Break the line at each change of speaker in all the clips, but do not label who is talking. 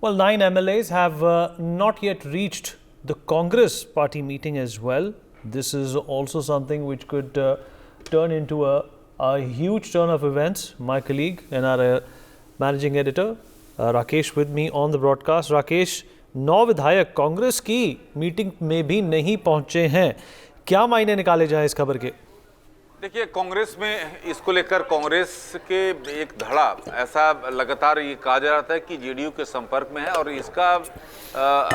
Well, 9 MLAs have not yet reached the Congress party meeting as well. This is also something which could turn into a huge turn of events. My colleague and our managing editor, Rakesh, with me on the broadcast. Rakesh, 9 विधायक कांग्रेस की meeting में भी नहीं पहुंचे हैं. क्या मायने निकाले जाएं इस खबर के?
देखिए, कांग्रेस में इसको लेकर कांग्रेस के एक धड़ा ऐसा लगातार ये कहा जा रहा था कि जेडीयू के संपर्क में है और इसका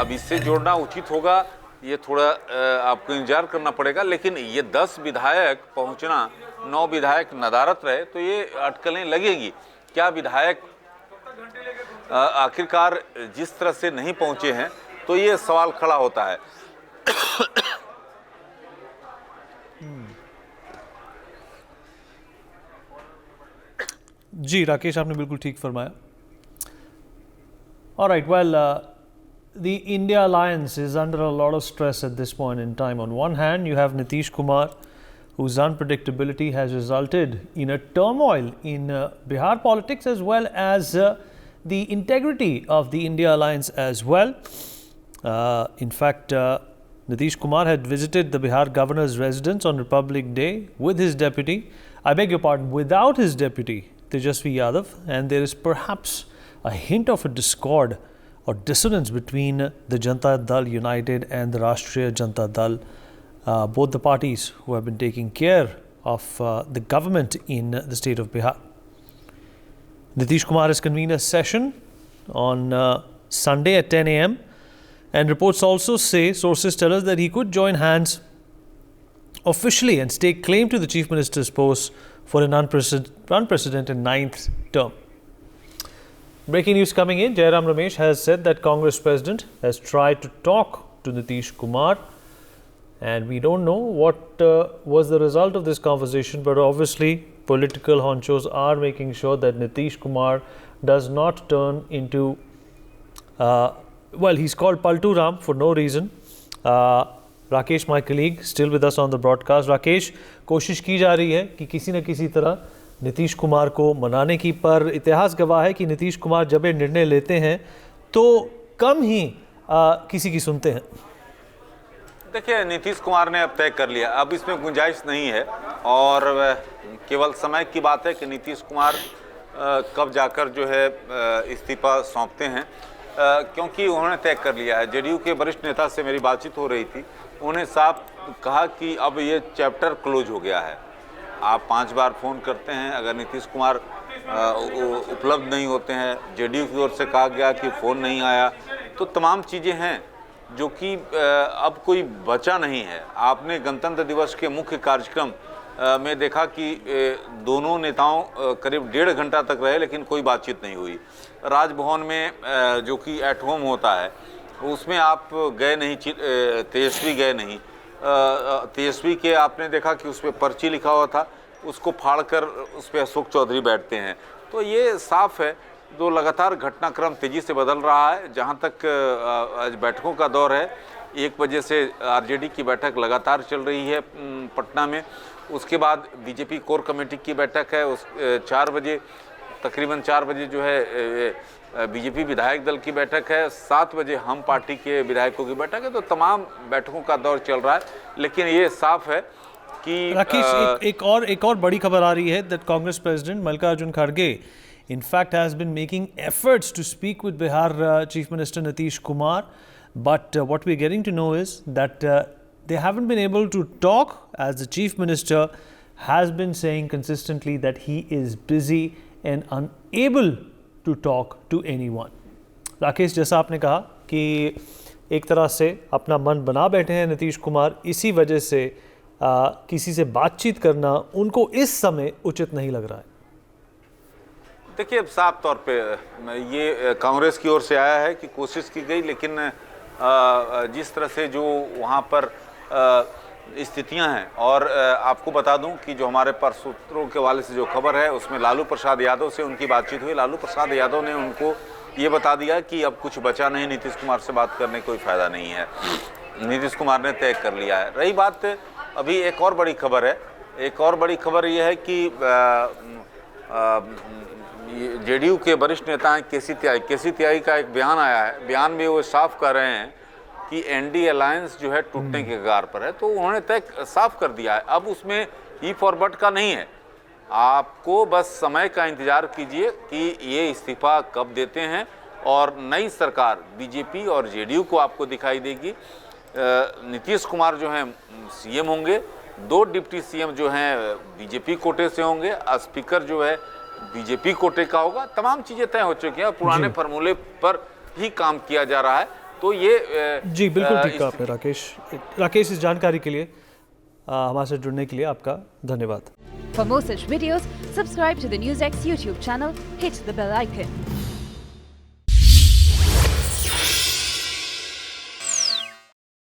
अब इससे जोड़ना उचित होगा. ये थोड़ा आपको इंतजार करना पड़ेगा, लेकिन ये 10 विधायक पहुंचना, 9 विधायक नदारत रहे तो ये अटकलें लगेगी. क्या विधायक आखिरकार जिस तरह से नहीं पहुंचे हैं तो ये सवाल खड़ा होता है.
जी राकेश, आपने बिल्कुल ठीक फरमाया. Alright, well, the India alliance is under a lot of stress at this point in time. On one hand, you have Nitish Kumar, whose unpredictability has resulted in a turmoil in Bihar politics as well as the integrity of the India alliance as well. In fact, Nitish Kumar had visited the Bihar governor's residence on Republic Day with his deputy, I beg your pardon, without his deputy, Tejasvi Yadav, and there is perhaps a hint of a discord or dissonance between the Janata Dal United and the Rashtriya Janata Dal, both the parties who have been taking care of the government in the state of Bihar. Nitish Kumar has convened a session on Sunday at 10 a.m. and reports also say, sources tell us, that he could join hands officially and stake claim to the Chief Minister's post for an unprecedented 9th term. Breaking news coming in, Jairam Ramesh has said that Congress President has tried to talk to Nitish Kumar, and we don't know what was the result of this conversation, but obviously political honchos are making sure that Nitish Kumar does not turn into, well, he's called Paltu Ram for no reason. Rakesh, my colleague, still with us on the broadcast. Rakesh, कोशिश की जा रही है कि किसी न किसी तरह नीतीश कुमार को मनाने की, पर इतिहास गवाह है कि नीतीश कुमार जब ये निर्णय लेते हैं तो कम ही किसी की सुनते हैं.
देखिए, नीतीश कुमार ने अब तय कर लिया, अब इसमें गुंजाइश नहीं है और केवल समय की बात है कि नीतीश कुमार कब जाकर जो है इस्तीफा सौंपते हैं, क्योंकि उन्होंने तय कर लिया है. जेडीयू के वरिष्ठ नेता से मेरी बातचीत हो रही थी, उन्होंने साफ कहा कि अब ये चैप्टर क्लोज हो गया है. आप 5 बार फ़ोन करते हैं, अगर नीतीश कुमार उपलब्ध नहीं होते हैं, जेडीयू की ओर से कहा गया कि फ़ोन नहीं आया, तो तमाम चीज़ें हैं जो कि अब कोई बचा नहीं है. आपने गणतंत्र दिवस के मुख्य कार्यक्रम में देखा कि दोनों नेताओं करीब 1.5 घंटा तक रहे, लेकिन कोई बातचीत नहीं हुई. राजभवन में जो कि एट होम होता है, उसमें आप गए नहीं, तेजस्वी गए नहीं. तेजस्वी के आपने देखा कि उस पर पर्ची लिखा हुआ था, उसको फाड़कर उस पर अशोक चौधरी बैठते हैं. तो ये साफ है, जो लगातार घटनाक्रम तेज़ी से बदल रहा है. जहाँ तक आज बैठकों का दौर है, 1 बजे से आरजेडी की बैठक लगातार चल रही है पटना में. उसके बाद बीजेपी कोर कमेटी की बैठक है, उस 4 बजे, तकरीबन 4 बजे जो है बीजेपी विधायक दल की बैठक है, 7 बजे हम पार्टी के विधायकों की बैठक है. तो तमाम बैठकों का दौर चल रहा है, लेकिन ये साफ है कि
राकेश, एक और बड़ी खबर आ रही है दैट कांग्रेस प्रेसिडेंट मल्लिकार्जुन खड़गे in fact has been making efforts to speak with Bihar Chief Minister Nitish Kumar, but what we're getting to know is that they haven't been able to talk, as the Chief Minister has been saying consistently that he is busy and unable to talk to anyone. Rakesh, जैसा आपने कहा कि एक तरह से अपना मन बना बैठे हैं नीतीश कुमार, इसी वजह से किसी से बातचीत करना उनको इस समय उचित नहीं लग रहा है.
देखिए, साफ तौर पे ये कांग्रेस की ओर से आया है कि कोशिश की गई, लेकिन जिस तरह से जो वहाँ पर स्थितियां हैं, और आपको बता दूं कि जो हमारे पास सूत्रों के हवाले से जो खबर है, उसमें लालू प्रसाद यादव से उनकी बातचीत हुई. लालू प्रसाद यादव ने उनको ये बता दिया कि अब कुछ बचा नहीं, नीतीश कुमार से बात करने कोई फ़ायदा नहीं है, नीतीश कुमार ने तय कर लिया है. रही बात, अभी एक और बड़ी खबर है. एक और बड़ी खबर ये है कि जेडीयू के वरिष्ठ नेता हैं केसी त्यागी का एक बयान आया है। बयान में वो साफ कर रहे हैं कि एनडीए अलायंस जो है टूटने के कगार पर है। तो उन्होंने तय साफ कर दिया है, अब उसमें ई फॉरवर्ड का नहीं है। आपको बस समय का इंतजार कीजिए कि ये इस्तीफा कब देते हैं और नई सरकार बीजेपी और जेडीयू को आपको दिखाई देगी। नीतीश कुमार जो हैं सीएम होंगे, 2 डिप्टी सीएम जो हैं बीजेपी कोटे से होंगे, स्पीकर जो है बीजेपी कोटे का होगा। तमाम चीज़ें तय हो चुकी हैं, पुराने फार्मूले पर ही काम किया जा रहा है। तो ये
जी बिल्कुल ठीक कहा आपने राकेश, इस जानकारी के लिए हमारे साथ जुड़ने के लिए आपका धन्यवाद।
For more such videos, subscribe to the NewsX YouTube channel, hit the bell icon.